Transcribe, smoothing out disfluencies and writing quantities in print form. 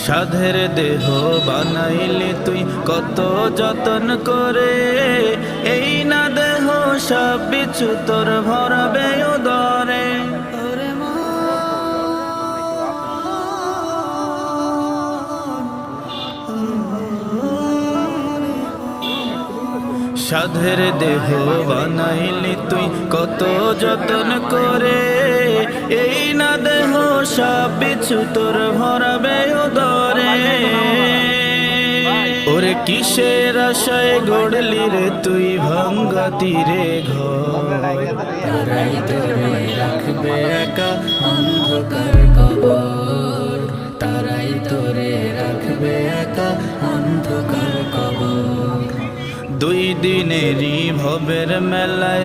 সাধের দেহ বানাইলি তুই কত যতন করে, এই না দেহ সব বিছু তোর ভরবে উদরে। সাধের দেহ বানাইলি তুই কত যতন করে, এই না দেহ সব বিছু তোর ভরাবে উদরে। ওরে কিসের আশায় গড়লি রে তুই ভাঙ্গা তীরে ঘর, তারাই তোরে রাখবে একা অন্ধকার কবর, তারাই তোরে রাখবে একা অন্ধকার কবর। দুই দিনেরই ভবের মেলায়